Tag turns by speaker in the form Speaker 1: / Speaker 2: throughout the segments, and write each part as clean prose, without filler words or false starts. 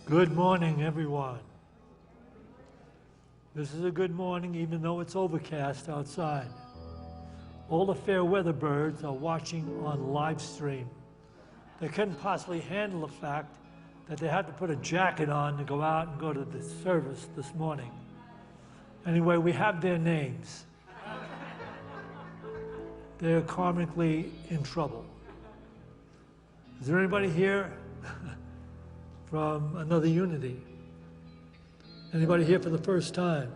Speaker 1: Good morning, everyone. This is a good morning, even though it's overcast outside. All the fair weather birds are watching on live stream. They couldn't possibly handle the fact that they had to put a jacket on to go out and go to the service this morning. Anyway, we have their names. They're karmically in trouble. Is there anybody here from another Unity? Anybody here for the first time?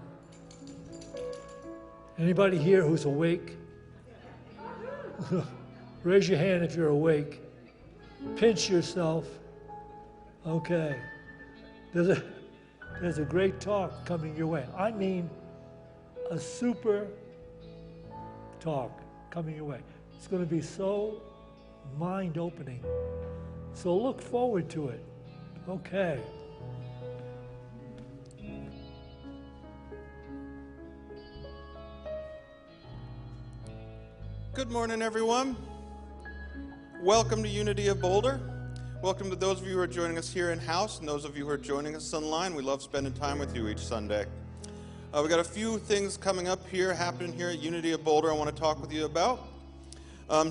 Speaker 1: Anybody here who's awake? Raise your hand if you're awake. Pinch yourself. Okay. There's a great talk coming your way. I mean, a super talk coming your way. It's going to be so mind-opening. So look forward to it. Okay.
Speaker 2: Good morning, everyone. Welcome to Unity of Boulder. Welcome to those of you who are joining us here in-house and those of you who are joining us online. We love spending time with you each Sunday. We've got a few things coming up here, happening here at Unity of Boulder I want to talk with you about.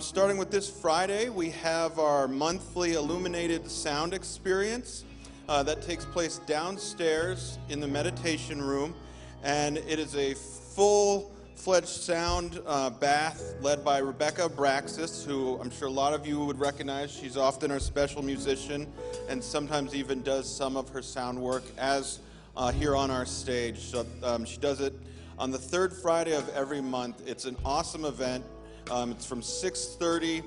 Speaker 2: Starting with this Friday, we have our monthly illuminated sound experience that takes place downstairs in the meditation room, and it is a full-fledged sound bath led by Rebecca Braxis, who I'm sure a lot of you would recognize. She's often our special musician and sometimes even does some of her sound work as here on our stage. So she does it on the third Friday of every month. It's an awesome event. It's from 6:30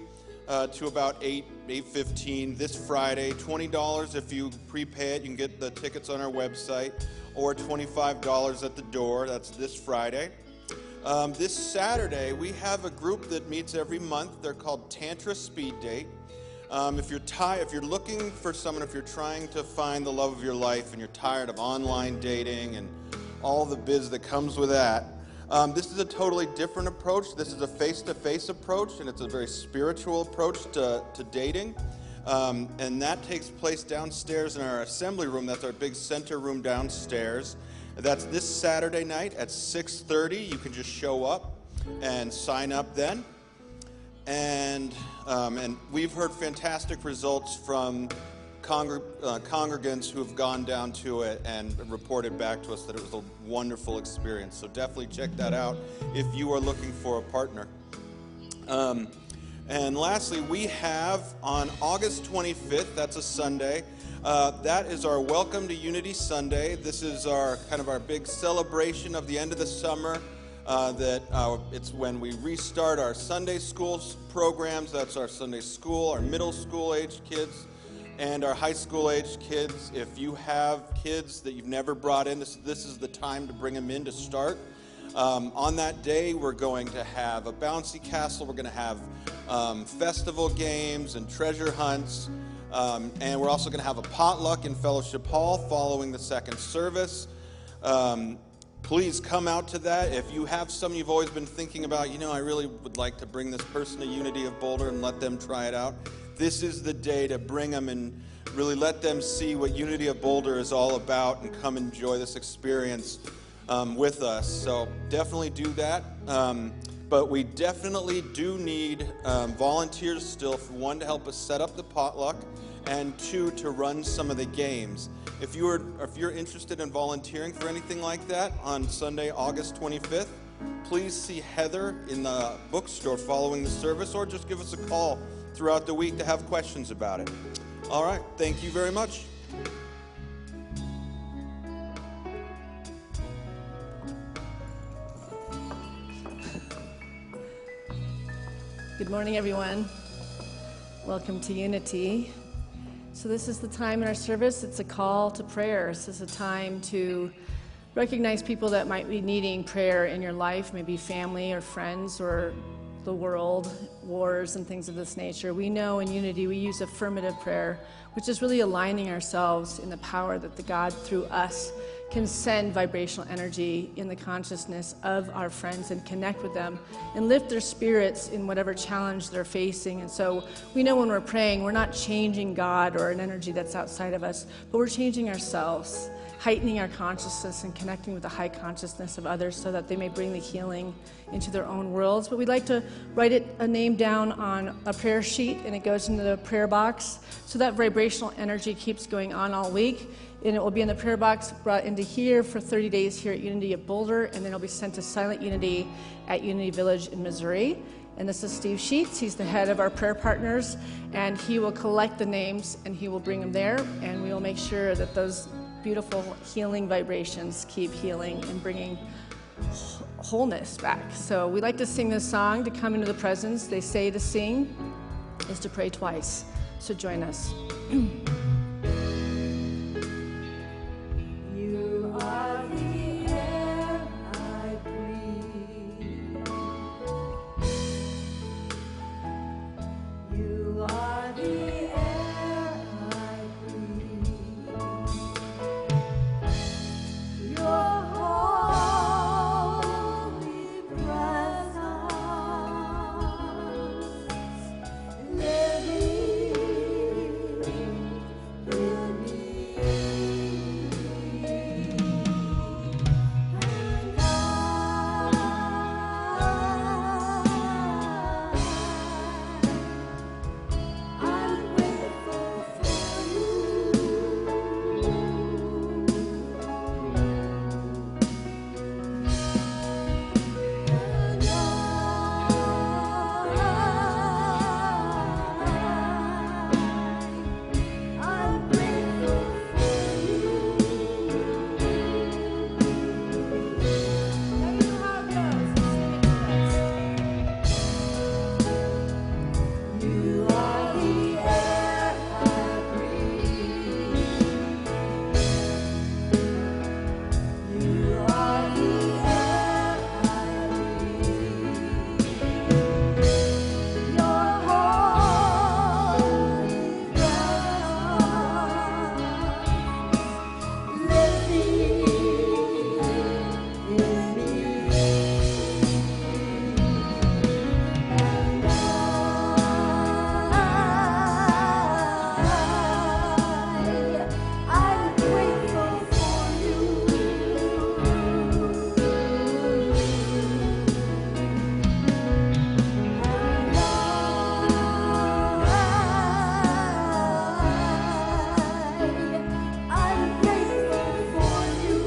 Speaker 2: to about 8:15 this Friday. $20 if you prepay it. You can get the tickets on our website, or $25 at the door. That's this Friday. This Saturday, we have a group that meets every month. They're called Tantra Speed Date. If you're looking for someone, if you're trying to find the love of your life and you're tired of online dating and all the biz that comes with that, this is a totally different approach. This is a face-to-face approach, and it's a very spiritual approach to dating. And that takes place downstairs in our assembly room. That's our big center room downstairs. That's this Saturday night at 6:30. You can just show up and sign up then. And we've heard fantastic results from congregants who have gone down to it and reported back to us that it was a wonderful experience. So definitely check that out if you are looking for a partner. And lastly, we have on August 25th, that's a Sunday, that is our Welcome to Unity Sunday. This is our big celebration of the end of the summer. It's when we restart our Sunday school programs. That's our Sunday school, our middle school age kids, and our high school age kids. If you have kids that you've never brought in, this is the time to bring them in to start. On that day, we're going to have a bouncy castle. We're going to have festival games and treasure hunts. And we're also going to have a potluck in Fellowship Hall following the second service. Please come out to that. If you have someone you've always been thinking about, I really would like to bring this person to Unity of Boulder and let them try it out, this is the day to bring them and really let them see what Unity of Boulder is all about and come enjoy this experience with us. So definitely do that. But we definitely do need volunteers still, for one, to help us set up the potluck, and two, to run some of the games. If you're interested in volunteering for anything like that on Sunday, August 25th, please see Heather in the bookstore following the service, or just give us a call throughout the week to have questions about it. All right, thank you very much.
Speaker 3: Good morning, everyone. Welcome to Unity. So this is the time in our service. It's a call to prayer. This is a time to recognize people that might be needing prayer in your life, maybe family or friends or the world, wars and things of this nature. We know in Unity we use affirmative prayer, which is really aligning ourselves in the power that the God through us can send vibrational energy in the consciousness of our friends and connect with them and lift their spirits in whatever challenge they're facing. And so we know when we're praying, we're not changing God or an energy that's outside of us, but we're changing ourselves, heightening our consciousness and connecting with the high consciousness of others so that they may bring the healing into their own worlds. But we'd like to write a name down on a prayer sheet, and it goes into the prayer box, so that vibrational energy keeps going on all week. And it will be in the prayer box, brought into here for 30 days here at Unity of Boulder, and then it'll be sent to Silent Unity at Unity Village in Missouri. And this is Steve Sheets. He's the head of our prayer partners, and he will collect the names and he will bring them there, and we will make sure that those beautiful healing vibrations keep healing and bringing wholeness back. So we like to sing this song to come into the presence. They say to sing is to pray twice. So join us.
Speaker 4: You are the air I breathe. You are the air I breathe. Your holy presence living in me. And I'm grateful for I'm grateful for you. Now you know how it goes. You are the air I breathe. You are the air I breathe. Your holy presence living in me. And I'm grateful for you. I'm grateful for you.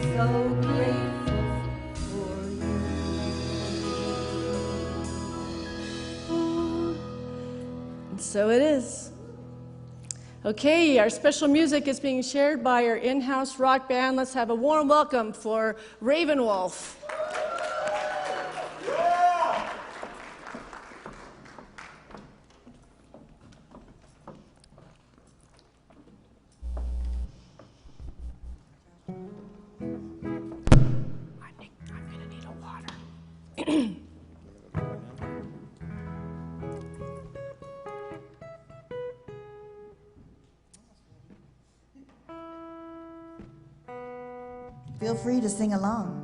Speaker 4: So grateful for you.
Speaker 3: And so it is. Okay, our special music is being shared by our in-house rock band. Let's have a warm welcome for Ravenwolf. I'm gonna need a water.
Speaker 5: Feel free to sing along.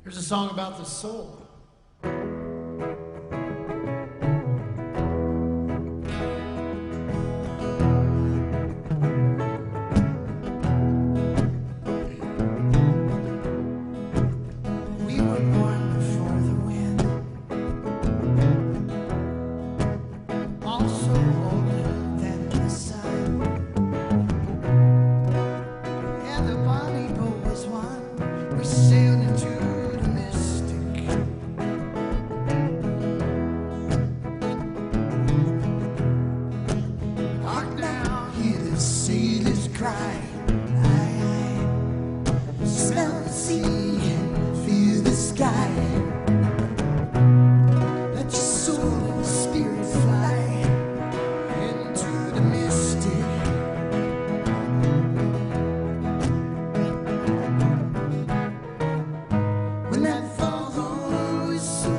Speaker 6: Here's a song about the soul. We were born before the wind, also older than the sun, and the Bonnie boat was one. We sailed into the mystic. Hark now, hear the sailors cry. I smell the sea, feel the sky. Let your soul and spirit fly into the mystic. When that foghorn whistle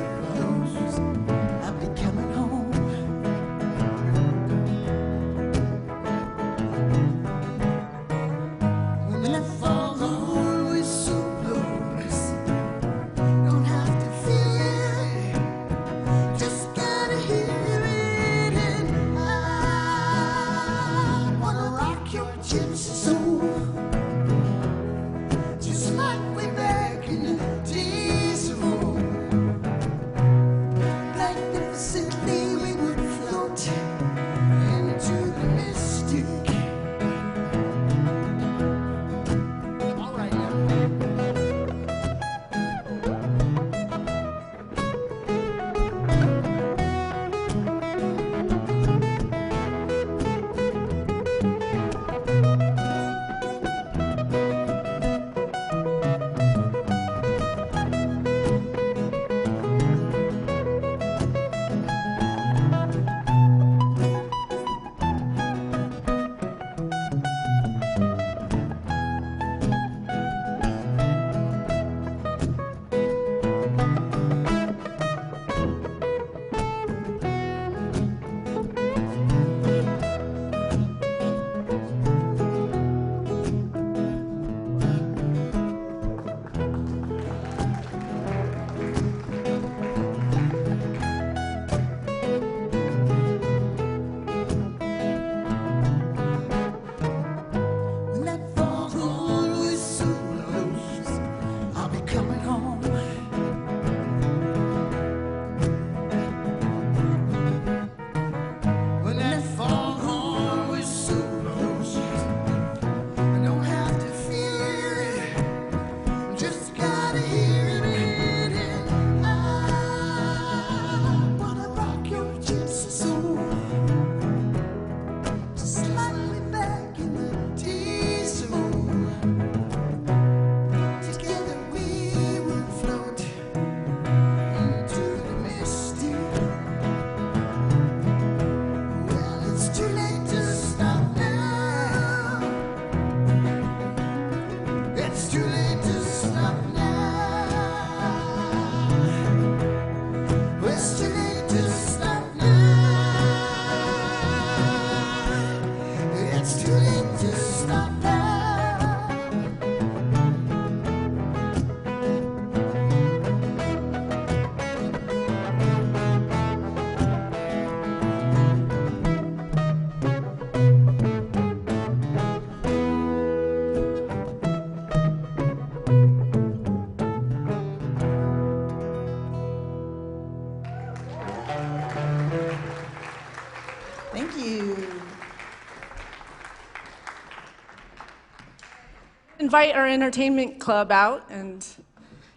Speaker 3: invite our entertainment club out and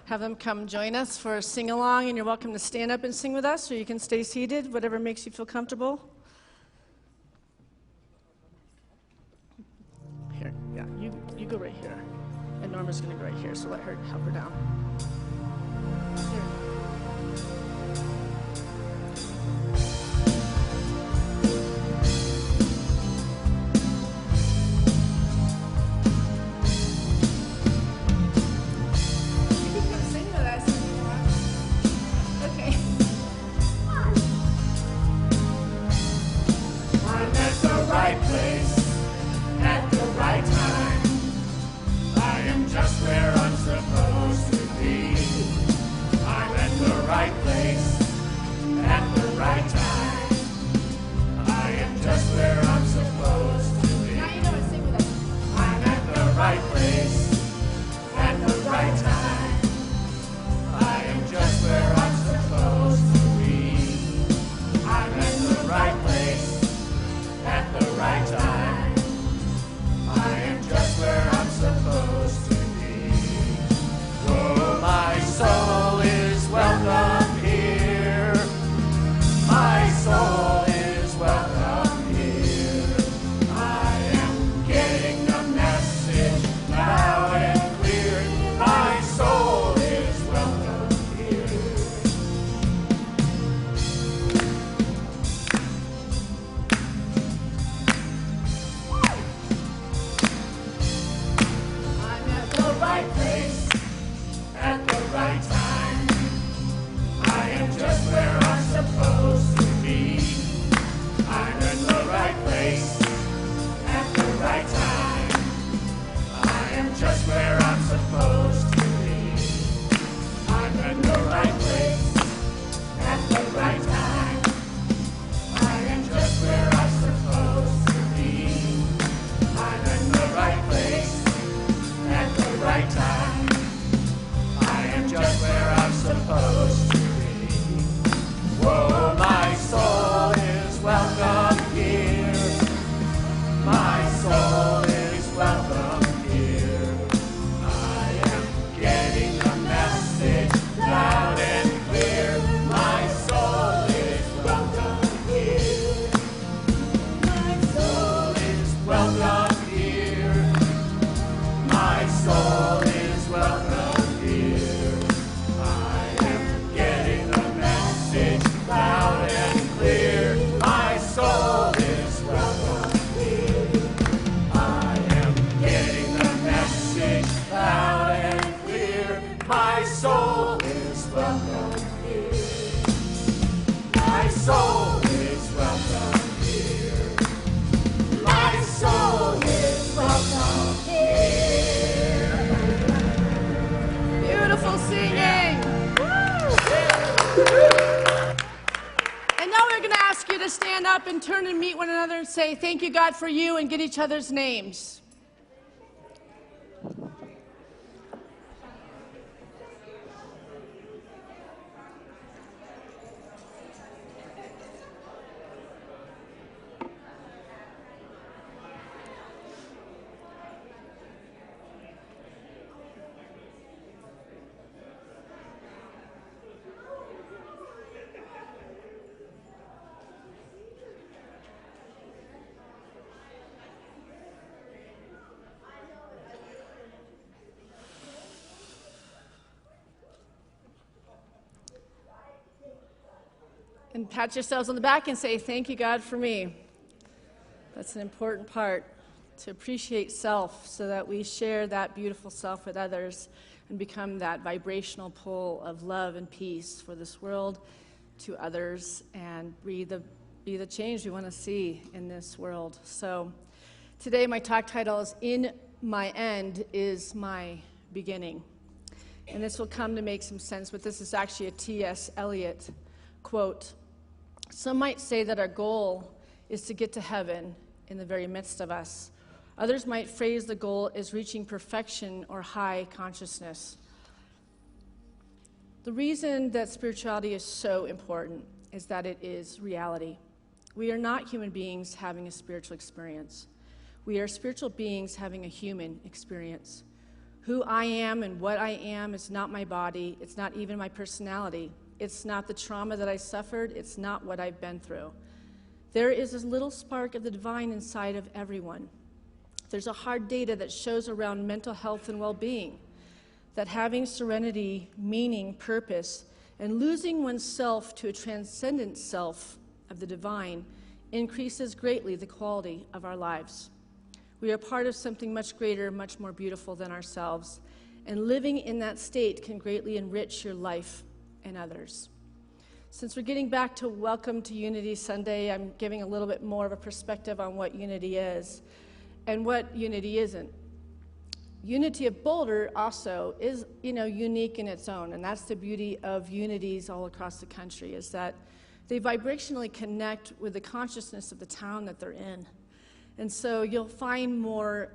Speaker 3: have them come join us for a sing-along, and you're welcome to stand up and sing with us, or you can stay seated, whatever makes you feel comfortable. Here, yeah, you go right here. And Norma's going to go right here, so let her help her down. Here. And turn and meet one another and say, thank you, God, for you, and get each other's names. And pat yourselves on the back and say, thank you, God, for me. That's an important part, to appreciate self so that we share that beautiful self with others and become that vibrational pull of love and peace for this world to others and be the change we want to see in this world. So today my talk title is In My End is My Beginning. And this will come to make some sense, but this is actually a T.S. Eliot quote. Some might say that our goal is to get to heaven in the very midst of us. Others might phrase the goal as reaching perfection or high consciousness. The reason that spirituality is so important is that it is reality. We are not human beings having a spiritual experience. We are spiritual beings having a human experience. Who I am and what I am is not my body. It's not even my personality. It's not the trauma that I suffered. It's not what I've been through. There is a little spark of the divine inside of everyone. There's a hard data that shows around mental health and well-being that having serenity, meaning, purpose, and losing oneself to a transcendent self of the divine increases greatly the quality of our lives. We are part of something much greater, much more beautiful than ourselves, and living in that state can greatly enrich your life and others. Since we're getting back to Welcome to Unity Sunday, I'm giving a little bit more of a perspective on what unity is and what unity isn't. Unity of Boulder also is, unique in its own, and that's the beauty of unities all across the country, is that they vibrationally connect with the consciousness of the town that they're in. And so you'll find more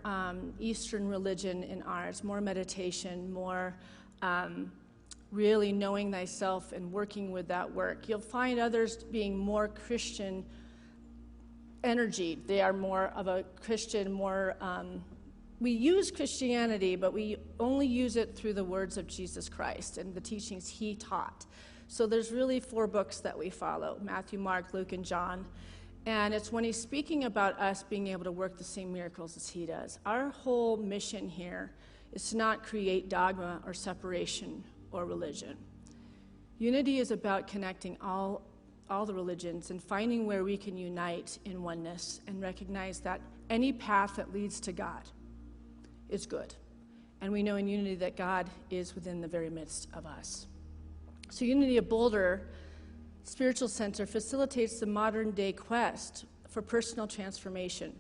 Speaker 3: Eastern religion in ours, more meditation, more really knowing thyself and working with that work. You'll find others being more Christian energy. They are more of a Christian, we use Christianity, but we only use it through the words of Jesus Christ and the teachings he taught. So there's really 4 books that we follow: Matthew, Mark, Luke, and John. And it's when he's speaking about us being able to work the same miracles as he does. Our whole mission here is to not create dogma or separation or religion. Unity is about connecting all the religions and finding where we can unite in oneness and recognize that any path that leads to God is good. And we know in unity that God is within the very midst of us. So Unity of Boulder Spiritual Center facilitates the modern day quest for personal transformation.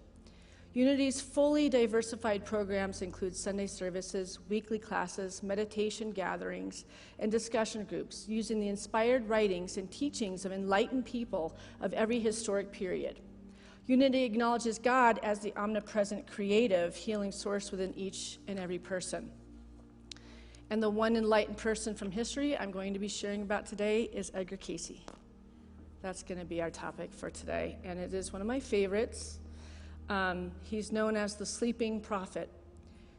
Speaker 3: Unity's fully diversified programs include Sunday services, weekly classes, meditation gatherings, and discussion groups using the inspired writings and teachings of enlightened people of every historic period. Unity acknowledges God as the omnipresent, creative, healing source within each and every person. And the one enlightened person from history I'm going to be sharing about today is Edgar Cayce. That's going to be our topic for today, and it is one of my favorites. He's known as the sleeping prophet.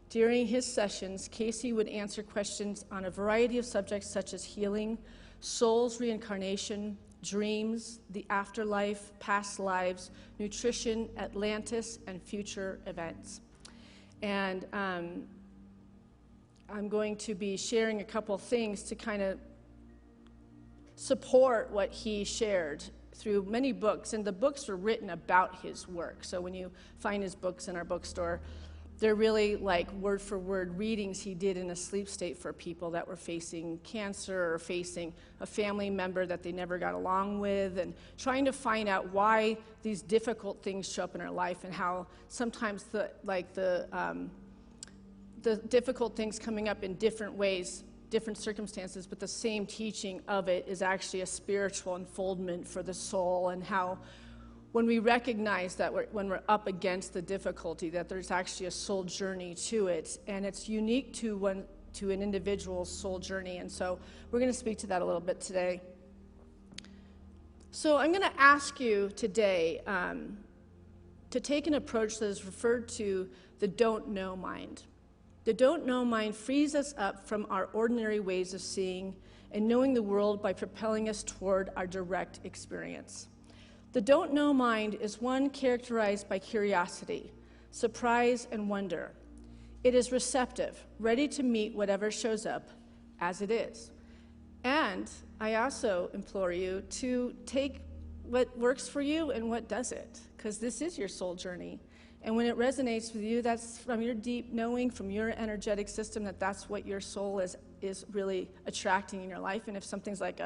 Speaker 3: During his sessions, Cayce would answer questions on a variety of subjects such as healing, soul's reincarnation, dreams, the afterlife, past lives, nutrition, Atlantis, and future events. And I'm going to be sharing a couple things to kind of support what he shared through many books, and the books were written about his work. So when you find his books in our bookstore, they're really like word-for-word readings he did in a sleep state for people that were facing cancer or facing a family member that they never got along with, and trying to find out why these difficult things show up in our life and how sometimes the difficult things coming up in different ways, different circumstances, but the same teaching of it is actually a spiritual unfoldment for the soul, and how when we recognize that when we're up against the difficulty, that there's actually a soul journey to it, and it's unique to an individual's soul journey. And so we're going to speak to that a little bit today. So I'm going to ask you today to take an approach that is referred to the don't know mind. The don't know mind frees us up from our ordinary ways of seeing and knowing the world by propelling us toward our direct experience. The don't know mind is one characterized by curiosity, surprise, and wonder. It is receptive, ready to meet whatever shows up as it is. And I also implore you to take what works for you and what doesn't, because this is your soul journey. And when it resonates with you, that's from your deep knowing, from your energetic system, that's what your soul is really attracting in your life. And if something's like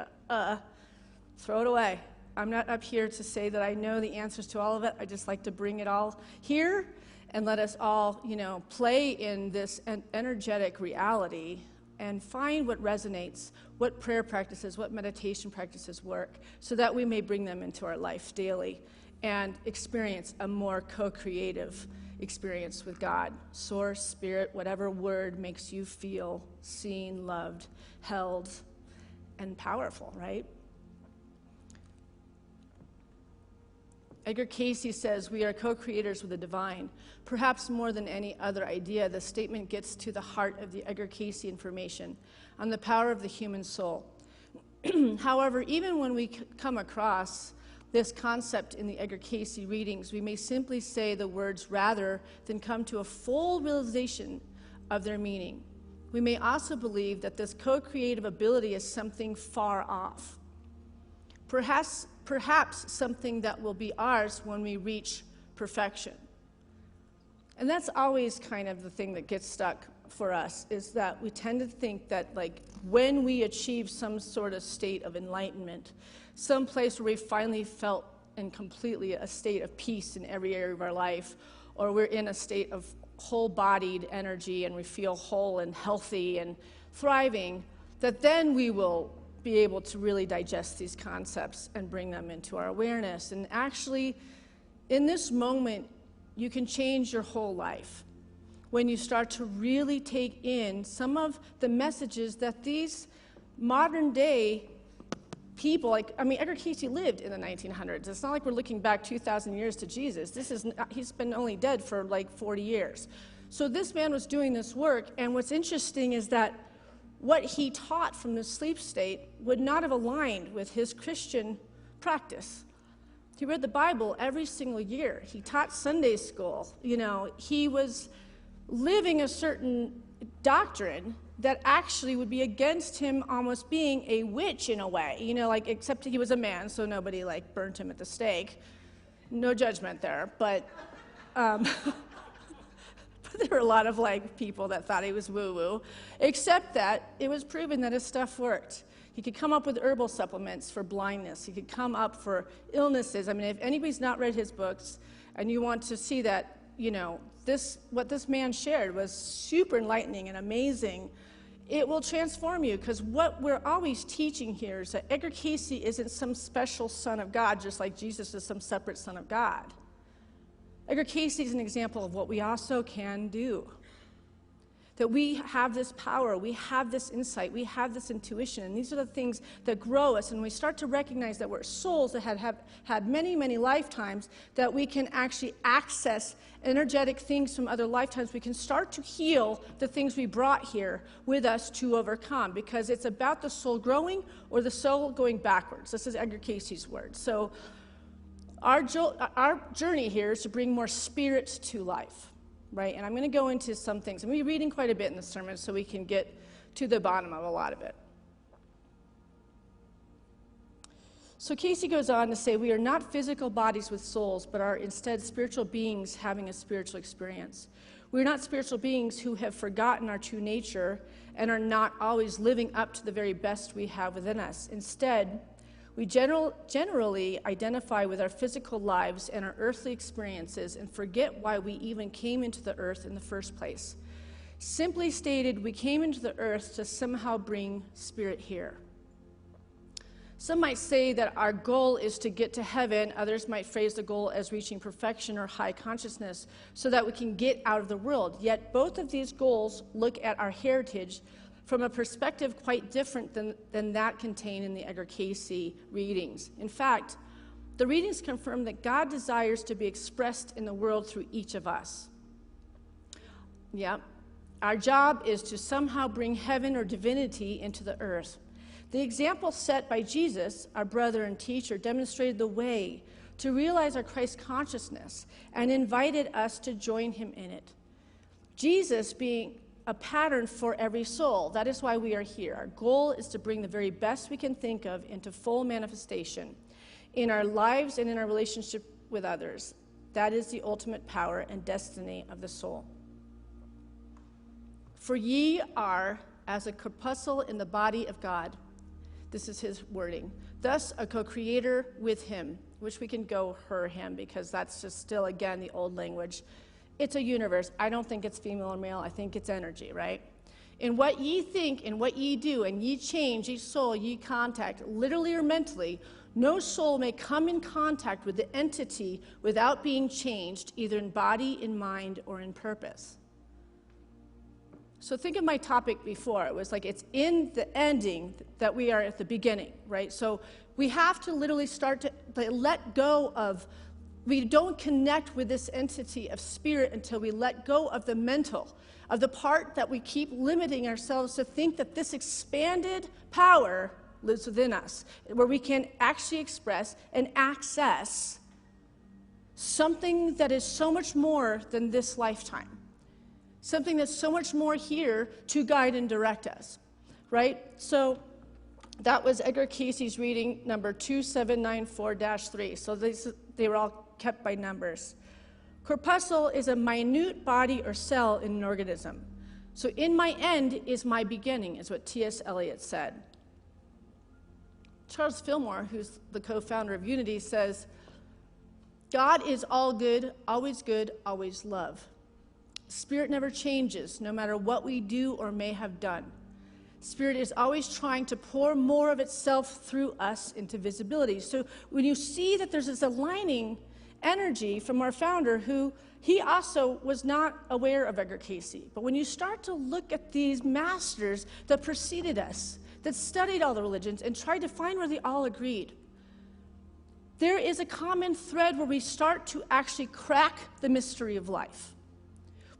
Speaker 3: throw it away. I'm not up here to say that I know the answers to all of it. I just like to bring it all here and let us all, play in this energetic reality and find what resonates, what prayer practices, what meditation practices work, so that we may bring them into our life daily and experience a more co-creative experience with God, source, spirit, whatever word makes you feel seen, loved, held, and powerful, right? Edgar Cayce says we are co-creators with the divine. Perhaps more than any other idea, the statement gets to the heart of the Edgar Cayce information on the power of the human soul. However, even when we come across this concept in the Edgar Cayce readings, we may simply say the words rather than come to a full realization of their meaning. We may also believe that this co-creative ability is something far off. Perhaps something that will be ours when we reach perfection. And that's always kind of the thing that gets stuck for us, is that we tend to think that like when we achieve some sort of state of enlightenment, some place where we finally felt in completely a state of peace in every area of our life, or we're in a state of whole-bodied energy and we feel whole and healthy and thriving, that then we will be able to really digest these concepts and bring them into our awareness. And actually, in this moment, you can change your whole life when you start to really take in some of the messages that these modern-day people, Edgar Cayce lived in the 1900s. It's not like we're looking back 2,000 years to Jesus. He's been only dead for like 40 years. So this man was doing this work, and what's interesting is that what he taught from the sleep state would not have aligned with his Christian practice. He read the Bible every single year. He taught Sunday school. He was living a certain doctrine that actually would be against him almost being a witch in a way, except he was a man, so nobody burnt him at the stake. No judgment there, but there were a lot of people that thought he was woo-woo, except that it was proven that his stuff worked. He could come up with herbal supplements for blindness. He could come up for illnesses. If anybody's not read his books and you want to see that, what this man shared was super enlightening and amazing, it will transform you, because what we're always teaching here is that Edgar Cayce isn't some special son of God, just like Jesus is some separate son of God. Edgar Cayce is an example of what we also can do. That we have this power, we have this insight, we have this intuition, and these are the things that grow us, and we start to recognize that we're souls that have had many, many lifetimes, that we can actually access energetic things from other lifetimes. We can start to heal the things we brought here with us to overcome, because it's about the soul growing or the soul going backwards. This is Edgar Cayce's words. So our journey here is to bring more spirit to life. Right, and I'm going to go into some things. I'm going to be reading quite a bit in the sermon so we can get to the bottom of a lot of it. So Cayce goes on to say, we are not physical bodies with souls, but are instead spiritual beings having a spiritual experience. We are not spiritual beings who have forgotten our true nature and are not always living up to the very best we have within us. Instead, we generally identify with our physical lives and our earthly experiences and forget why we even came into the earth in the first place. Simply stated, we came into the earth to somehow bring spirit here. Some might say that our goal is to get to heaven. Others might phrase the goal as reaching perfection or high consciousness so that we can get out of the world. Yet both of these goals look at our heritage from a perspective quite different than that contained in the Edgar Cayce readings. In fact, the readings confirm that God desires to be expressed in the world through each of us. Yeah, our job is to somehow bring heaven or divinity into the earth. The example set by Jesus, our brother and teacher, demonstrated the way to realize our Christ consciousness and invited us to join him in it. Jesus being a pattern for every soul. That is why we are here. Our goal is to bring the very best we can think of into full manifestation in our lives and in our relationship with others. That is the ultimate power and destiny of the soul. For ye are as a corpuscle in the body of God. This is his wording. Thus a co-creator with him, which we can go her, him, because that's just still, again, the old language. It's a universe. I don't think it's female or male. I think it's energy, right? In what ye think and what ye do, and ye change, each soul ye contact, literally or mentally, no soul may come in contact with the entity without being changed, either in body, in mind, or in purpose. So think of my topic before. It was like it's in the ending that we are at the beginning, right? So we have to literally start to let go of We don't connect with this entity of spirit until we let go of the mental, of the part that we keep limiting ourselves to think that this expanded power lives within us, where we can actually express and access something that is so much more than this lifetime, something that's so much more here to guide and direct us, right? So that was Edgar Casey's reading number 2794-3. So they were all kept by numbers. Corpuscle is a minute body or cell in an organism. So in my end is my beginning, is what T.S. Eliot said. Charles Fillmore, who's the co-founder of Unity, says, God is all good, always love. Spirit never changes, no matter what we do or may have done. Spirit is always trying to pour more of itself through us into visibility. So when you see that there's this aligning energy from our founder, who he also was not aware of Edgar Casey. But when you start to look at these masters that preceded us, that studied all the religions and tried to find where they all agreed, there is a common thread where we start to actually crack the mystery of life.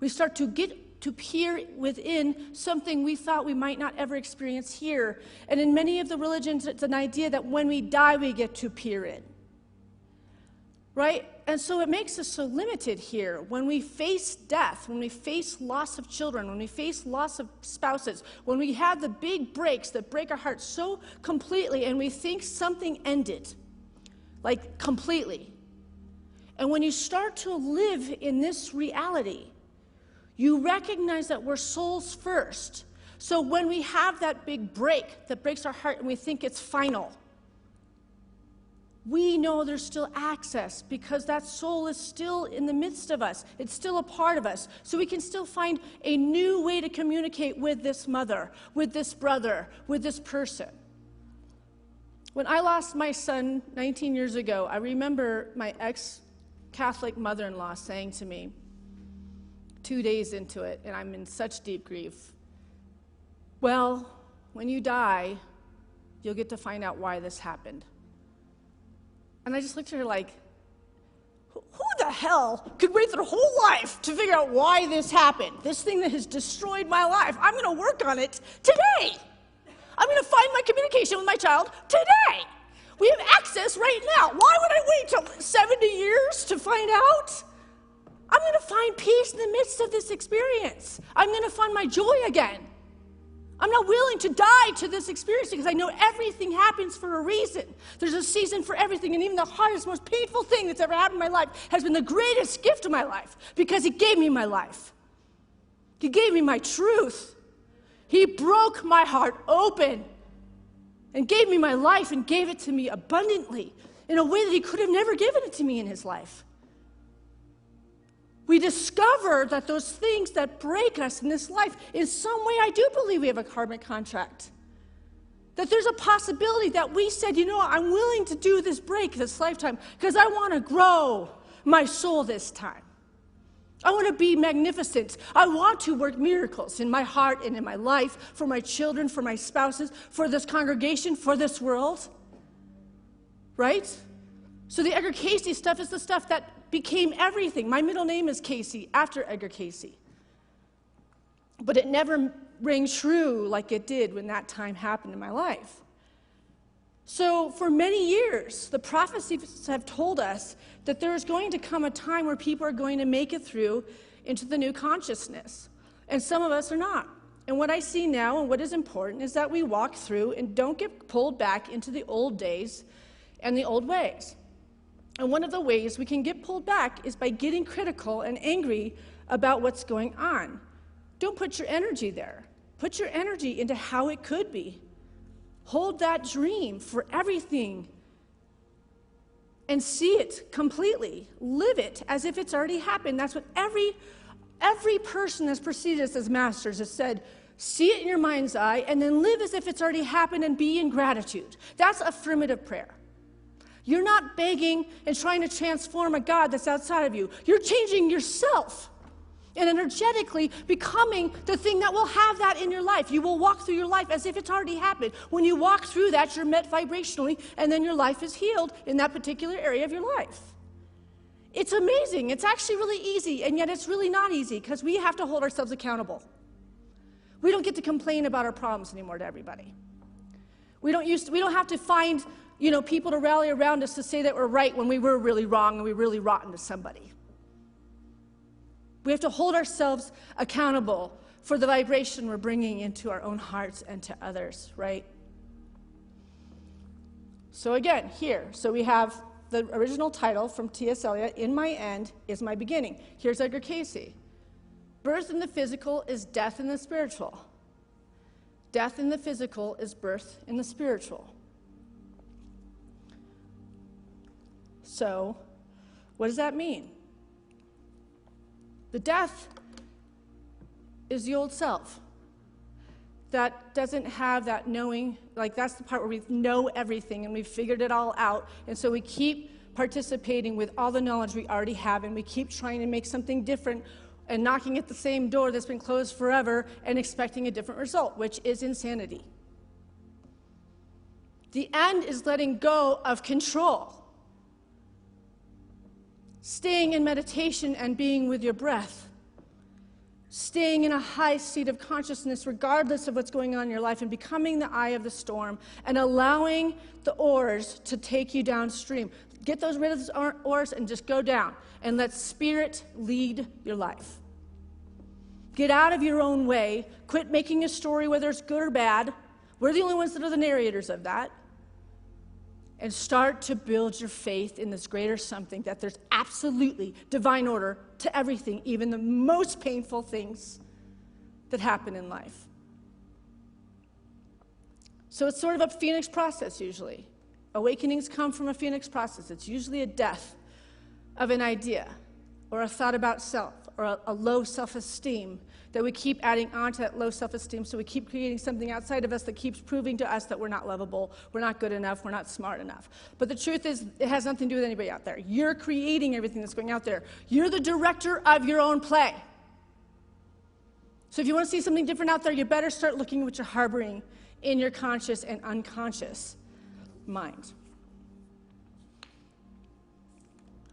Speaker 3: We start to get to peer within something we thought we might not ever experience here. And in many of the religions, it's an idea that when we die, we get to peer in. Right? And so it makes us so limited here. When we face death, when we face loss of children, when we face loss of spouses, when we have the big breaks that break our hearts so completely and we think something ended, like completely. And when you start to live in this reality, you recognize that we're souls first. So when we have that big break that breaks our heart and we think it's final, we know there's still access because that soul is still in the midst of us. It's still a part of us. So we can still find a new way to communicate with this mother, with this brother, with this person. When I lost my son 19 years ago, I remember my ex-Catholic mother-in-law saying to me, 2 days into it, and I'm in such deep grief, well, when you die, you'll get to find out why this happened. And I just looked at her like, who the hell could wait their whole life to figure out why this happened? This thing that has destroyed my life. I'm going to work on it today. I'm going to find my communication with my child today. We have access right now. Why would I wait till 70 years to find out? I'm going to find peace in the midst of this experience. I'm going to find my joy again. I'm not willing to die to this experience because I know everything happens for a reason. There's a season for everything, and even the hardest, most painful thing that's ever happened in my life has been the greatest gift of my life because He gave me my life. He gave me my truth. He broke my heart open and gave me my life and gave it to me abundantly in a way that He could have never given it to me in His life. We discover that those things that break us in this life, in some way, I do believe we have a karmic contract. That there's a possibility that we said, you know what, I'm willing to do this break this lifetime because I want to grow my soul this time. I want to be magnificent. I want to work miracles in my heart and in my life, for my children, for my spouses, for this congregation, for this world. Right? So the Edgar Casey stuff is the stuff that became everything. My middle name is Casey, after Edgar Casey. But it never rang true like it did when that time happened in my life. So for many years, the prophecies have told us that there is going to come a time where people are going to make it through into the new consciousness. And some of us are not. And what I see now and what is important is that we walk through and don't get pulled back into the old days and the old ways. And one of the ways we can get pulled back is by getting critical and angry about what's going on. Don't put your energy there. Put your energy into how it could be. Hold that dream for everything and see it completely. Live it as if it's already happened. That's what every person that's preceded us as masters has said. See it in your mind's eye and then live as if it's already happened and be in gratitude. That's affirmative prayer. You're not begging and trying to transform a God that's outside of you. You're changing yourself and energetically becoming the thing that will have that in your life. You will walk through your life as if it's already happened. When you walk through that, you're met vibrationally, and then your life is healed in that particular area of your life. It's amazing. It's actually really easy, and yet it's really not easy because we have to hold ourselves accountable. We don't get to complain about our problems anymore to everybody. We don't have to find, people to rally around us to say that we're right when we were really wrong and we really rotten to somebody. We have to hold ourselves accountable for the vibration we're bringing into our own hearts and to others, right? So again, so we have the original title from T.S. Eliot, In My End is My Beginning. Here's Edgar Cayce. Birth in the physical is death in the spiritual. Death in the physical is birth in the spiritual. So, what does that mean? The death is the old self that doesn't have that knowing, like that's the part where we know everything and we've figured it all out, and so we keep participating with all the knowledge we already have, and we keep trying to make something different and knocking at the same door that's been closed forever and expecting a different result, which is insanity. The end is letting go of control. Staying in meditation and being with your breath. Staying in a high state of consciousness regardless of what's going on in your life, and becoming the eye of the storm and allowing the oars to take you downstream. Get those rid of those oars and just go down and let spirit lead your life. Get out of your own way. Quit making a story whether it's good or bad. We're the only ones that are the narrators of that. And start to build your faith in this greater something, that there's absolutely divine order to everything, even the most painful things that happen in life. So it's sort of a phoenix process usually. Awakenings come from a phoenix process. It's usually a death of an idea or a thought about self or a low self-esteem that we keep adding on to that low self-esteem, so we keep creating something outside of us that keeps proving to us that we're not lovable, we're not good enough, we're not smart enough. But the truth is, it has nothing to do with anybody out there. You're creating everything that's going out there. You're the director of your own play. So if you want to see something different out there, you better start looking at what you're harboring in your conscious and unconscious mind.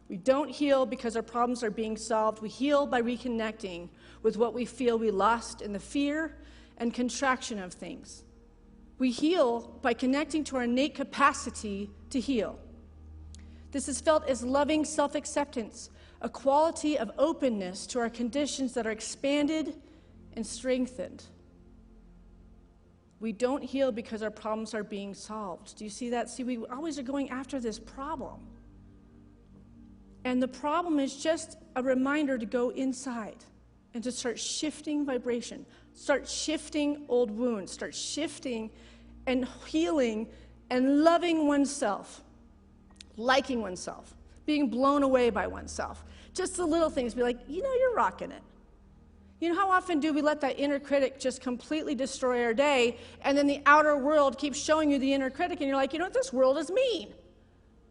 Speaker 3: We don't heal because our problems are being solved. We heal by reconnecting with what we feel we lost in the fear and contraction of things. We heal by connecting to our innate capacity to heal. This is felt as loving self-acceptance, a quality of openness to our conditions that are expanded and strengthened. We don't heal because our problems are being solved. Do you see that? See, we always are going after this problem. And the problem is just a reminder to go inside and to start shifting vibration, start shifting old wounds, start shifting and healing and loving oneself, liking oneself, being blown away by oneself. Just the little things, be like, you're rocking it. You know, how often do we let that inner critic just completely destroy our day, and then the outer world keeps showing you the inner critic, and you're like, this world is mean.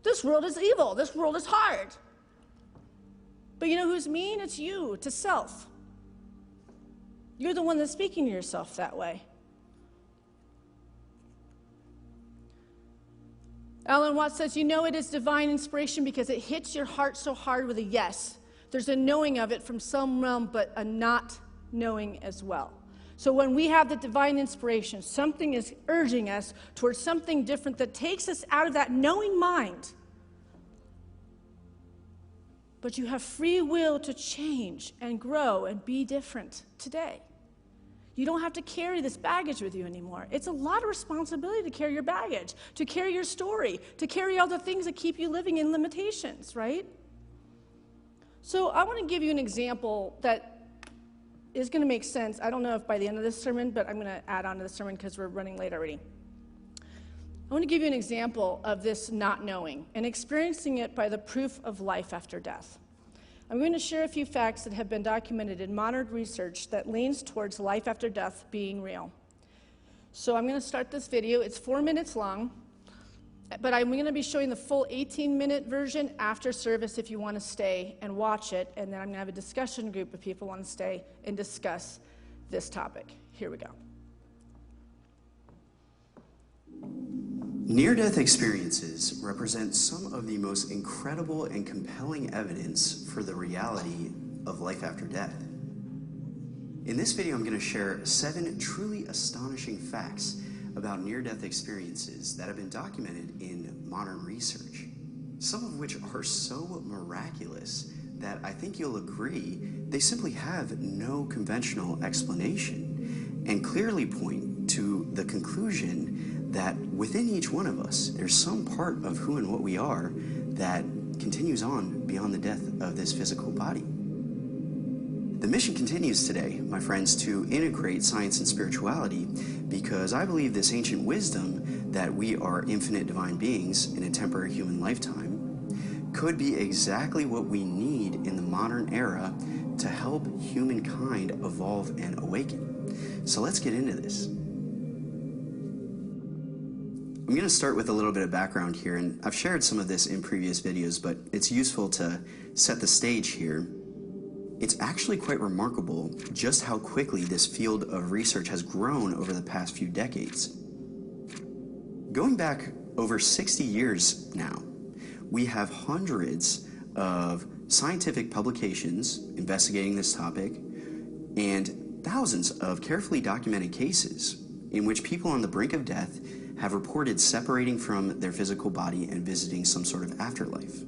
Speaker 3: This world is evil. This world is hard. But you know who's mean? It's you, to self. You're the one that's speaking to yourself that way. Alan Watts says, it is divine inspiration because it hits your heart so hard with a yes. There's a knowing of it from some realm, but a not knowing as well. So when we have the divine inspiration, something is urging us towards something different that takes us out of that knowing mind. But you have free will to change and grow and be different today. You don't have to carry this baggage with you anymore. It's a lot of responsibility to carry your baggage, to carry your story, to carry all the things that keep you living in limitations, right? So I want to give you an example that is going to make sense. I don't know if by the end of this sermon, but I'm going to add on to the sermon because we're running late already. I want to give you an example of this not knowing and experiencing it by the proof of life after death. I'm going to share a few facts that have been documented in modern research that leans towards life after death being real. So I'm going to start this video. It's 4 minutes long, but I'm going to be showing the full 18-minute version after service if you want to stay and watch it, and then I'm going to have a discussion group if people want to stay and discuss this topic. Here we go.
Speaker 7: Near-death experiences represent some of the most incredible and compelling evidence for the reality of life after death. In this video, I'm going to share 7 truly astonishing facts about near-death experiences that have been documented in modern research, some of which are so miraculous that I think you'll agree they simply have no conventional explanation and clearly point to the conclusion that within each one of us, there's some part of who and what we are that continues on beyond the death of this physical body. The mission continues today, my friends, to integrate science and spirituality, because I believe this ancient wisdom that we are infinite divine beings in a temporary human lifetime could be exactly what we need in the modern era to help humankind evolve and awaken. So let's get into this. I'm going to start with a little bit of background here, and I've shared some of this in previous videos, but it's useful to set the stage here. It's actually quite remarkable just how quickly this field of research has grown over the past few decades. Going back over 60 years now, we have hundreds of scientific publications investigating this topic and thousands of carefully documented cases in which people on the brink of death have reported separating from their physical body and visiting some sort of afterlife.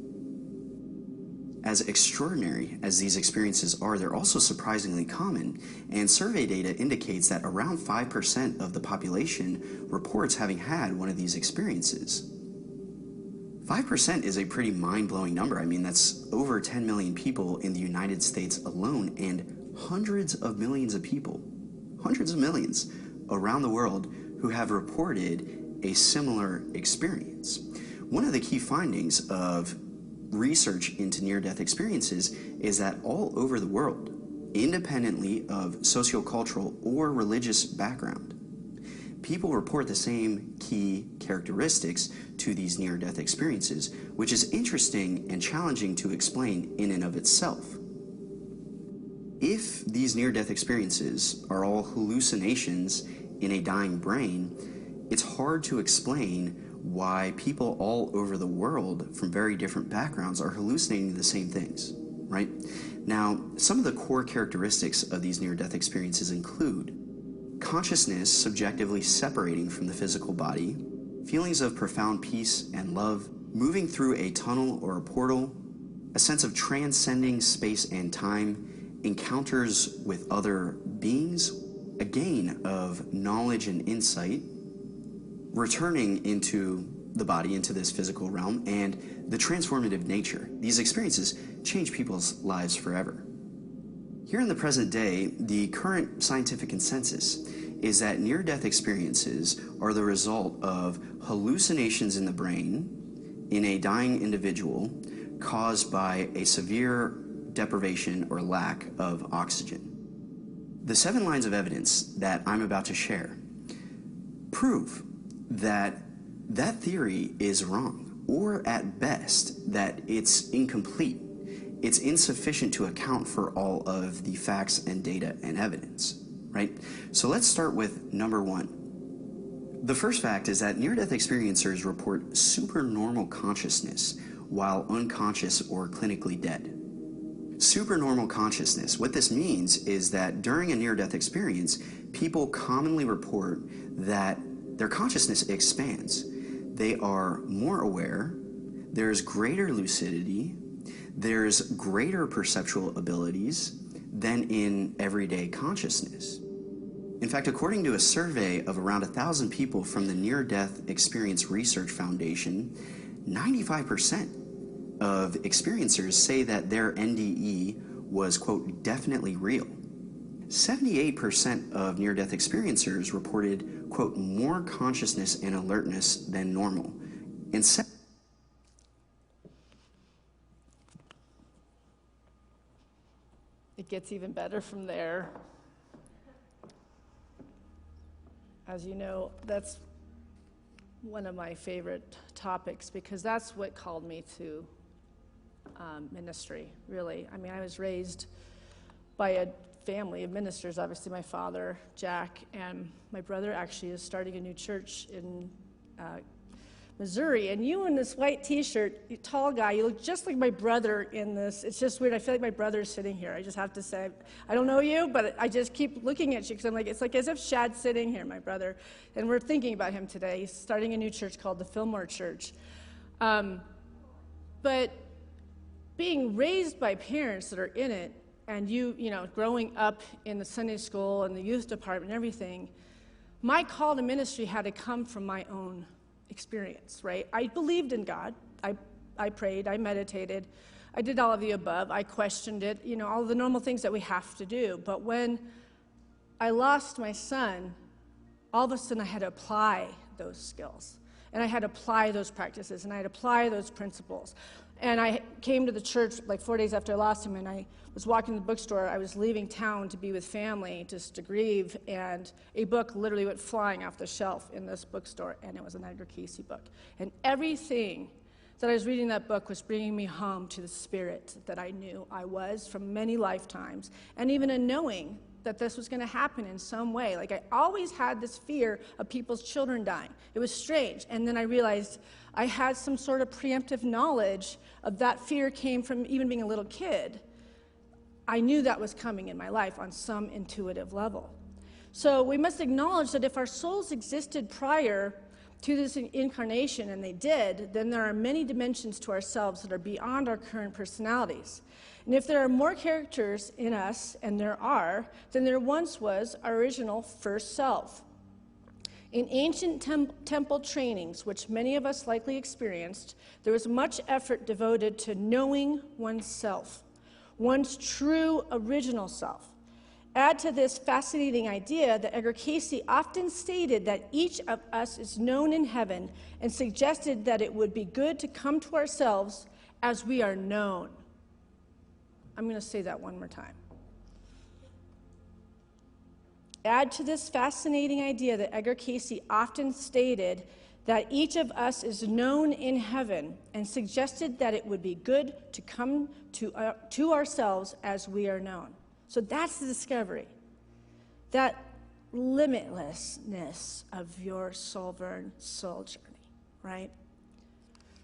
Speaker 7: As extraordinary as these experiences are, they're also surprisingly common, and survey data indicates that around 5% of the population reports having had one of these experiences. 5% is a pretty mind-blowing number. I mean, that's over 10 million people in the United States alone, and hundreds of millions of people, hundreds of millions around the world who have reported a similar experience. One of the key findings of research into near-death experiences is that all over the world, independently of sociocultural or religious background, people report the same key characteristics to these near-death experiences, which is interesting and challenging to explain in and of itself. If these near-death experiences are all hallucinations in a dying brain, it's hard to explain why people all over the world from very different backgrounds are hallucinating the same things, right? Now, some of the core characteristics of these near-death experiences include consciousness subjectively separating from the physical body, feelings of profound peace and love, moving through a tunnel or a portal, a sense of transcending space and time, encounters with other beings, a gain of knowledge and insight, returning into the body, into this physical realm, and the transformative nature. These experiences change people's lives forever. Here in the present day, the current scientific consensus is that near-death experiences are the result of hallucinations in the brain in a dying individual caused by a severe deprivation or lack of oxygen. The 7 lines of evidence that I'm about to share prove that that theory is wrong, or at best, that it's incomplete. It's insufficient to account for all of the facts and data and evidence, right? So let's start with number 1. The first fact is that near-death experiencers report supernormal consciousness while unconscious or clinically dead. Supernormal consciousness, what this means is that during a near-death experience, people commonly report that their consciousness expands. They are more aware, there's greater lucidity, there's greater perceptual abilities than in everyday consciousness. In fact, according to a survey of around 1,000 people from the Near-Death Experience Research Foundation, 95% of experiencers say that their NDE was, quote, definitely real. 78% of near-death experiencers reported, quote, more consciousness and alertness than normal. And
Speaker 3: It gets even better from there. As you know, that's one of my favorite topics because that's what called me to ministry, really. I mean, I was raised by a family of ministers. Obviously, my father, Jack, and my brother actually is starting a new church in Missouri, and you in this white t-shirt, you tall guy, you look just like my brother in this. It's just weird. I feel like my brother's sitting here. I just have to say, I don't know you, but I just keep looking at you because I'm like, it's like as if Shad's sitting here, my brother, and we're thinking about him today. He's starting a new church called the Fillmore Church. But being raised by parents that are in it, and you know, growing up in the Sunday school and the youth department and everything, my call to ministry had to come from my own experience, right? I believed in God. I prayed, I meditated, I did all of the above. I questioned it, you know, all of the normal things that we have to do. But when I lost my son, all of a sudden I had to apply those skills. And I had to apply those practices, and I had to apply those principles. And I came to the church like 4 days after I lost him, and I was walking to the bookstore. I was leaving town to be with family, just to grieve, and a book literally went flying off the shelf in this bookstore, and it was an Edgar Casey book. And everything that I was reading in that book was bringing me home to the spirit that I knew I was from many lifetimes, and even a knowing that this was going to happen in some way. Like, I always had this fear of people's children dying. It was strange. And then I realized I had some sort of preemptive knowledge of that fear came from even being a little kid. I knew that was coming in my life on some intuitive level. So we must acknowledge that if our souls existed prior to this incarnation, and they did, then there are many dimensions to ourselves that are beyond our current personalities. And if there are more characters in us, and there are, then there once was our original first self. In ancient temple trainings, which many of us likely experienced, there was much effort devoted to knowing oneself, one's true original self. Add to this fascinating idea that Edgar Casey often stated that each of us is known in heaven, and suggested that it would be good to come to ourselves as we are known. I'm going to say that one more time. Add to this fascinating idea that Edgar Casey often stated that each of us is known in heaven, and suggested that it would be good to come to ourselves as we are known. So that's the discovery, that limitlessness of your sovereign soul journey, right?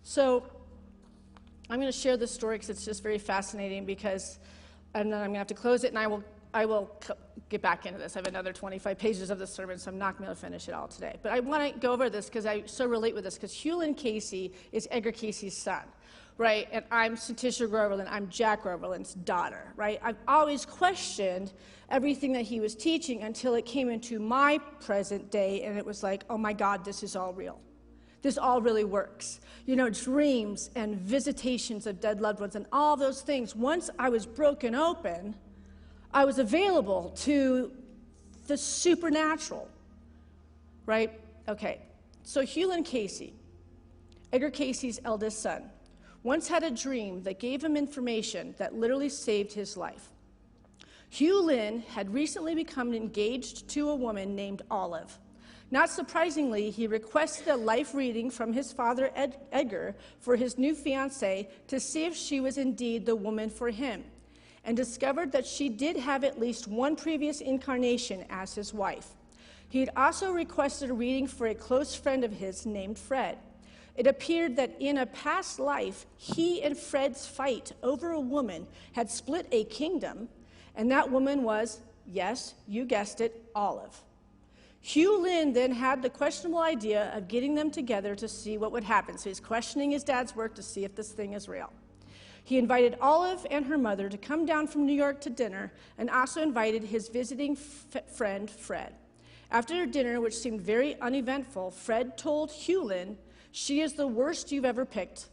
Speaker 3: So I'm going to share this story because it's just very fascinating, because, and then I'm going to have to close it, and I will get back into this. I have another 25 pages of this sermon, so I'm not going to finish it all today. But I want to go over this because I so relate with this, because Hewlin Casey is Edgar Casey's son, right? And I'm Syntysche Groverland. I'm Jack Groverland's daughter, right? I've always questioned everything that he was teaching until it came into my present day, and it was like, oh my God, this is all real. This all really works. You know, dreams and visitations of dead loved ones and all those things. Once I was broken open, I was available to the supernatural, right? Okay, so Hewlin Casey, Edgar Casey's eldest son, once had a dream that gave him information that literally saved his life. Hewlin had recently become engaged to a woman named Olive. Not surprisingly, he requested a life reading from his father, Edgar, for his new fiancée to see if she was indeed the woman for him, and discovered that she did have at least one previous incarnation as his wife. He had also requested a reading for a close friend of his named Fred. It appeared that in a past life, he and Fred's fight over a woman had split a kingdom, and that woman was, yes, you guessed it, Olive. Hewlin then had the questionable idea of getting them together to see what would happen. So he's questioning his dad's work to see if this thing is real. He invited Olive and her mother to come down from New York to dinner, and also invited his visiting friend, Fred. After dinner, which seemed very uneventful, Fred told Hewlin, "She is the worst you've ever picked.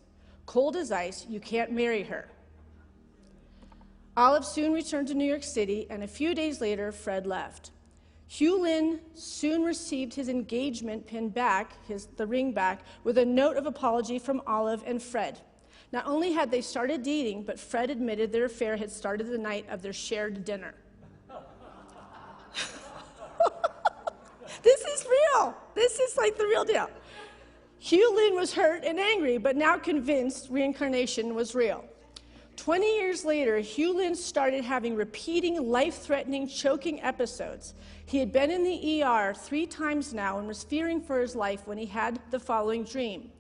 Speaker 3: Cold as ice, you can't marry her." Olive soon returned to New York City, and a few days later, Fred left. Hewlin soon received his engagement pin back, the ring back, with a note of apology from Olive and Fred. Not only had they started dating, but Fred admitted their affair had started the night of their shared dinner. This is real. This is like the real deal. Hewlin was hurt and angry, but now convinced reincarnation was real. 20 years later, Hewlin started having repeating life-threatening choking episodes. He had been in the ER 3 times now and was fearing for his life when he had the following dream.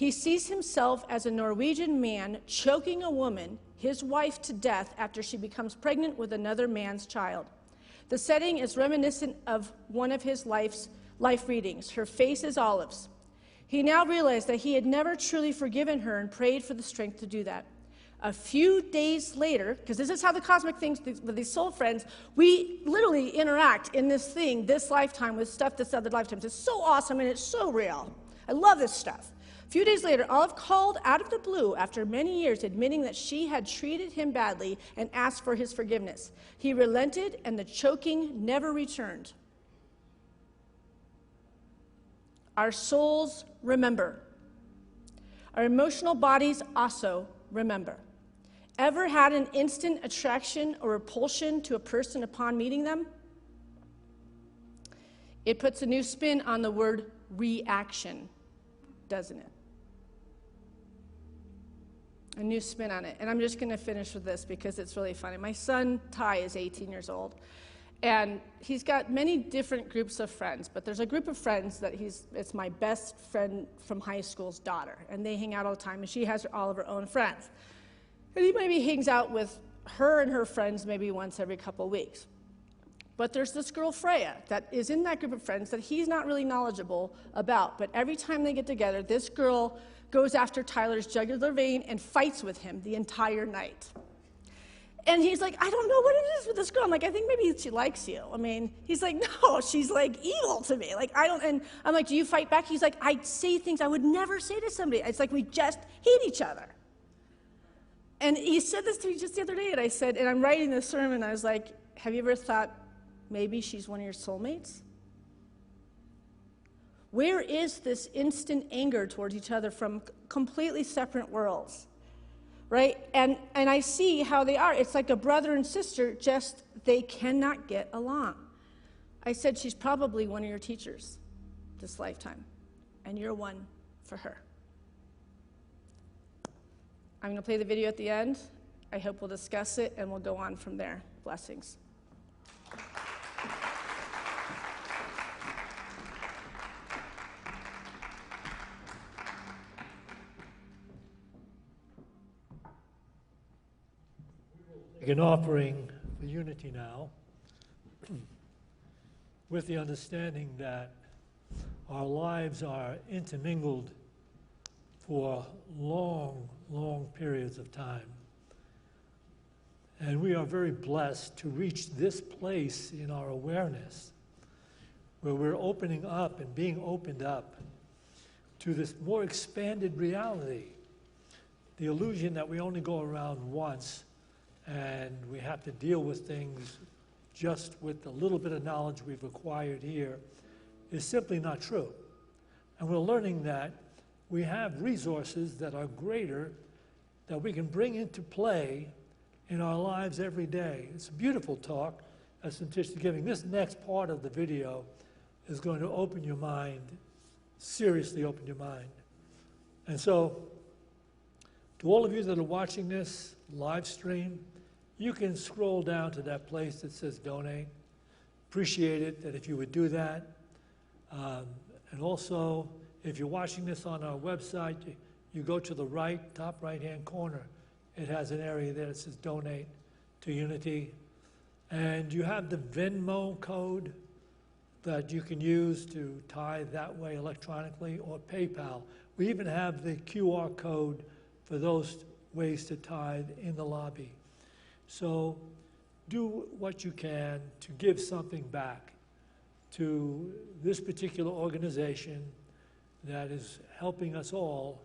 Speaker 3: He sees himself as a Norwegian man choking a woman, his wife, to death after she becomes pregnant with another man's child. The setting is reminiscent of one of his life readings. Her face is olives. He now realized that he had never truly forgiven her and prayed for the strength to do that. A few days later, because this is how the cosmic things with these soul friends, we literally interact in this thing, this lifetime, with stuff this other lifetime. It's so awesome and it's so real. I love this stuff. A few days later, Olive called out of the blue after many years, admitting that she had treated him badly and asked for his forgiveness. He relented, and the choking never returned. Our souls remember. Our emotional bodies also remember. Ever had an instant attraction or repulsion to a person upon meeting them? It puts a new spin on the word reaction, doesn't it? A new spin on it. And I'm just going to finish with this because it's really funny. My son, Ty, is 18 years old. And he's got many different groups of friends, but there's a group of friends that it's my best friend from high school's daughter, and they hang out all the time, and she has all of her own friends. And he maybe hangs out with her and her friends maybe once every couple of weeks. But there's this girl, Freya, that is in that group of friends that he's not really knowledgeable about, but every time they get together, this girl goes after Tyler's jugular vein and fights with him the entire night. And he's like, I don't know what it is with this girl. I'm like, I think maybe she likes you. I mean, he's like, no, she's like evil to me. Like, I don't, and I'm like, do you fight back? He's like, I say things I would never say to somebody. It's like we just hate each other. And he said this to me just the other day, and I said, and I'm writing this sermon, I was like, have you ever thought maybe she's one of your soulmates? Where is this instant anger towards each other from completely separate worlds? Right? And I see how they are. It's like a brother and sister, just they cannot get along. I said, she's probably one of your teachers this lifetime, and you're one for her. I'm going to play the video at the end. I hope we'll discuss it, and we'll go on from there. Blessings.
Speaker 1: An offering for Unity now, with the understanding that our lives are intermingled for long, long periods of time. And we are very blessed to reach this place in our awareness where we're opening up and being opened up to this more expanded reality. The illusion that we only go around once and we have to deal with things just with the little bit of knowledge we've acquired here is simply not true. And we're learning that we have resources that are greater that we can bring into play in our lives every day. It's a beautiful talk as Syntysche is giving. This next part of the video is going to open your mind, seriously open your mind. And so, to all of you that are watching this live stream, you can scroll down to that place that says donate. Appreciate it that if you would do that. And also, if you're watching this on our website, you go to the right, top right-hand corner. It has an area there that says donate to Unity. And you have the Venmo code that you can use to tithe that way electronically, or PayPal. We even have the QR code for those ways to tithe in the lobby. So do what you can to give something back to this particular organization that is helping us all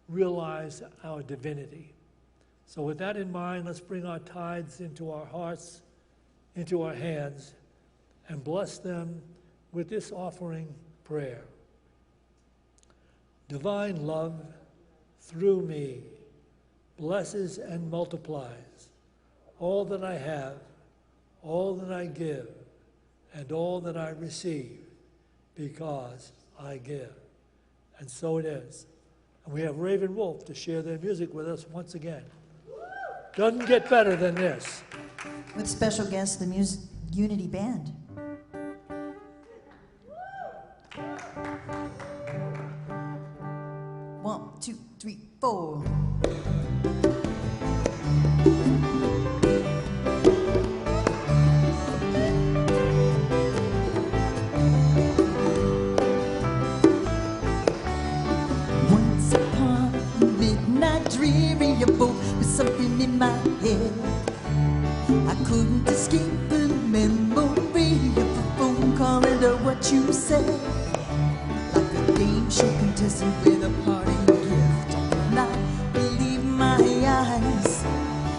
Speaker 1: realize our divinity. So with that in mind, let's bring our tithes into our hearts, into our hands, and bless them with this offering prayer. Divine love, through me, blesses and multiplies all that I have, all that I give, and all that I receive, because I give. And so it is. And we have Raven Wolf to share their music with us once again. Doesn't get better than this.
Speaker 5: With special guest, the Unity Band. 3, 4. Once upon a midnight dreary, a boat with something in my head. I couldn't escape the memory of a phone call and of what you said. Like a game show contestant with a parting gift, I could not believe my eyes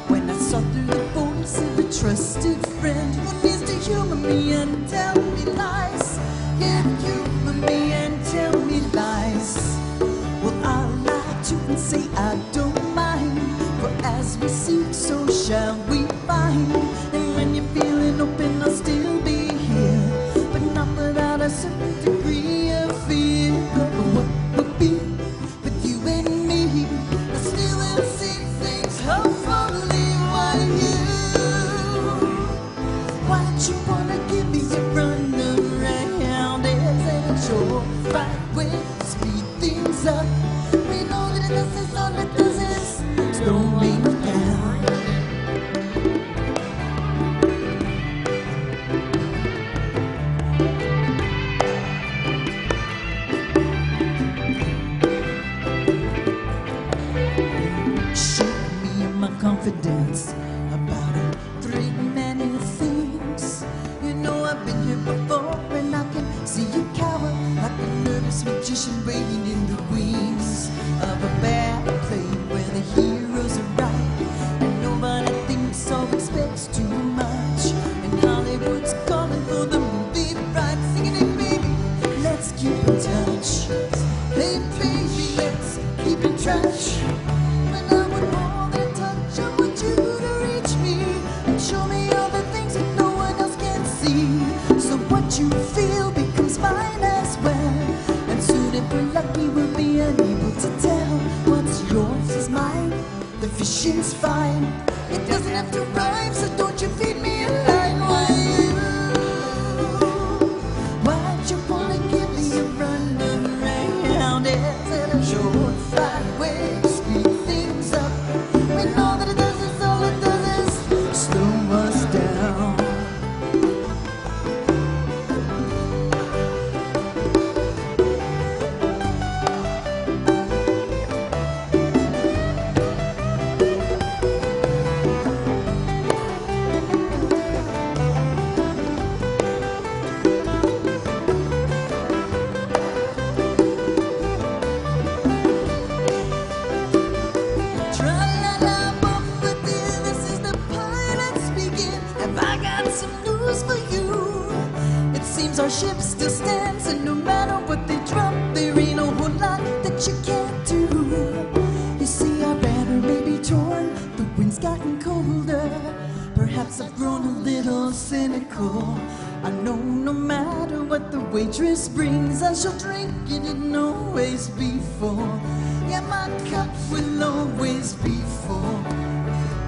Speaker 5: when I saw through the voice of a trusted friend who needs to humor me and tell me lies. Yeah, humor me and tell me lies. Well, I'll lie to and say I don't mind, for as we seek, so shall we find. And when you're feeling open, I'll still be here, but not without a certain degree of fear of what would be with you and me. I still will see things hopefully. Why'd you wanna give me a run around? Isn't it your right way to speed things up? We know that this is all it does is slow me down. Show me my confidence about it. Three many things. You know I've been here before, and I can see you cower like a nervous magician waiting in the wings of a bad play where the heroes are right and nobody thinks or expects too much. And Hollywood's calling for the movie right, singing it, baby, let's keep in touch. Hey, baby, let's keep in touch. When I would more than touch, I want you to reach me and show me all the things that no one else can see. So what you feel becomes mine as well, and soon if we're lucky we'll be unable to tell. What's yours is mine, the fishing's fine. It doesn't have to rhyme, so don't you feed me a line. Why'd you wanna give me a run around? Is it a surefire way to speed things up? We know that it does is all it does is slow us down. Tra-la-la, bombardier, this is the pilot speaking. Have I got some news for you? It seems our ship still stands, and no matter what they drop, there ain't a whole lot that you can't do. You see, our banner may be torn, the wind's gotten colder. Perhaps I've grown a little cynical. I know no matter what the waitress brings, I shall drink it and always be full. Yeah, my cup will always be full.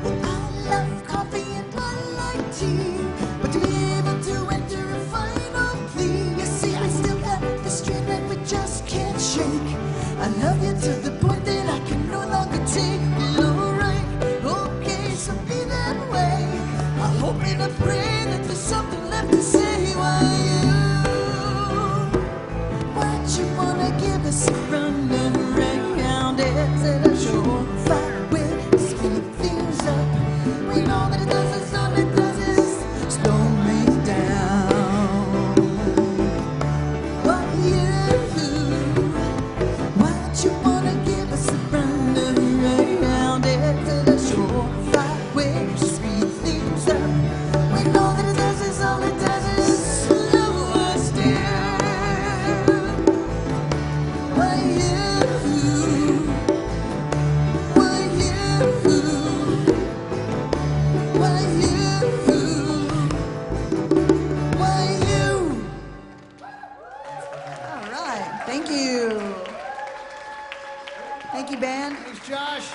Speaker 5: Well, I love coffee and I like tea, but to be able to enter a final plea, you see, I still got this straight that we just can't shake. I love you to the point that I can no longer take. Well, alright, okay, so be that way. I hope and I pray that there's something left to say. Why'd you wanna give us a run around? Is it a surefire way to speed things up? We know that it does is all it does is slow me down. Why'd you wanna give us a run around? Is it a surefire way to speed things up? We know that it does is all it does is slow us down. Why you? Why you? Why you? Why you? All right, thank you. Thank you, band.
Speaker 6: Thanks, Josh.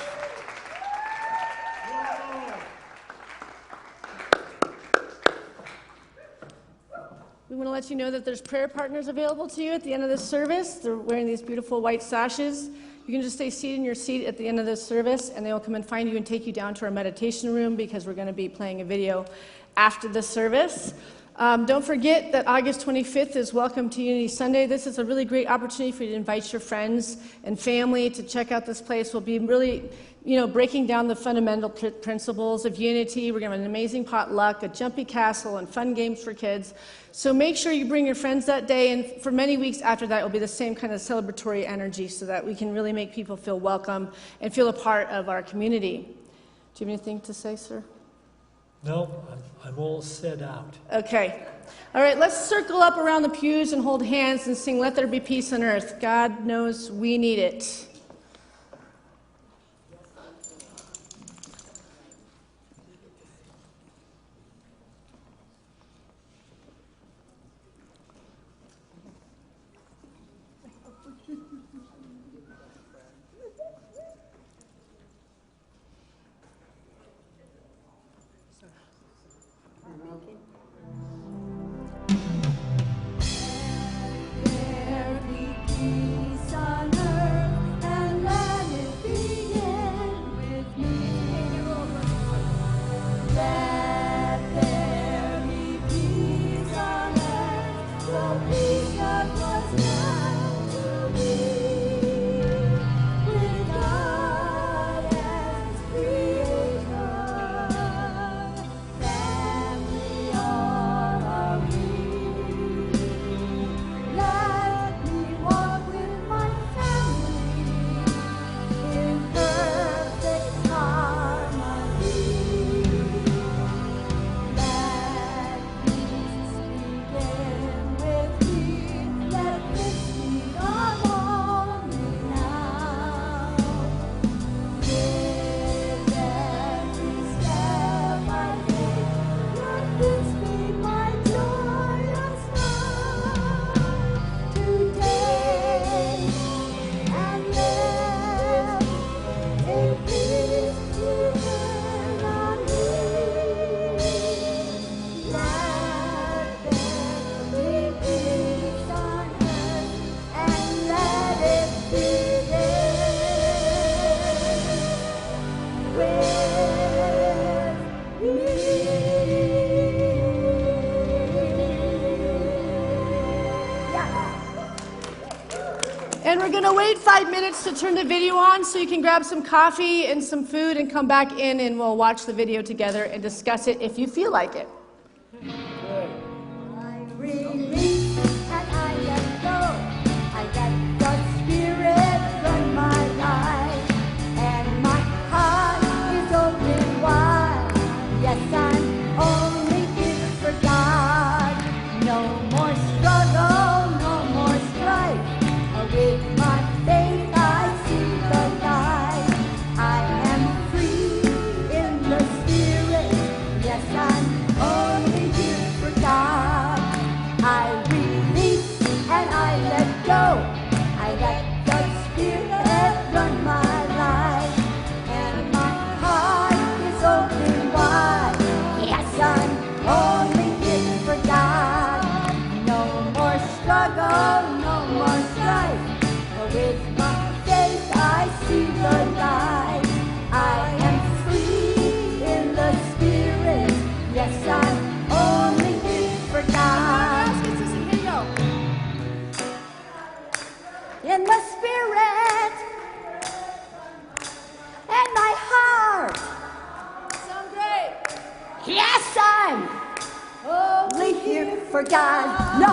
Speaker 3: We We want to let you know that there's prayer partners available to you at the end of this service. They're wearing these beautiful white sashes. You can just stay seated in your seat at the end of this service, and they will come and find you and take you down to our meditation room because we're going to be playing a video after the service. Don't forget that August 25th is Welcome to Unity Sunday. This is a really great opportunity for you to invite your friends and family to check out this place. We'll be really, breaking down the fundamental principles of unity. We're going to have an amazing potluck, a jumpy castle, and fun games for kids. So make sure you bring your friends that day, and for many weeks after that, it will be the same kind of celebratory energy so that we can really make people feel welcome and feel a part of our community. Do you have anything to say, sir?
Speaker 1: No, I'm all set out.
Speaker 3: Okay. All right, let's circle up around the pews and hold hands and sing Let There Be Peace on Earth. God knows we need it.
Speaker 4: There be peace on earth, and let it begin with me. Let there be peace on earth, the peace that was meant to be, with God as creator. Family all are we. Let me walk with my family in perfect harmony. Let peace begin with me. Let this be our only now. With every step I take, let this be my joyous life. Today and live in peace even on me. Let there be peace on earth, and let it begin
Speaker 3: And we're going to wait 5 minutes to turn the video on so you can grab some coffee and some food and come back in and we'll watch the video together and discuss it if you feel like it.
Speaker 4: I release and I let go. I let the Spirit run my life, and my heart is open wide. Yes, I'm only here for God. No more struggle, no more strife. With my faith, I see the light. I am free in the Spirit. Yes, I'm only here for God. I release and I let go. I let the Spirit run my life, and my heart is open wide. Yes, I'm only here for God. No more struggle, no more strife. With my faith, I see the light. I am free in the Spirit. Yes, I'm only here for God. In the Spirit and my heart.
Speaker 3: Sound great.
Speaker 4: Yes, I'm only here for God. No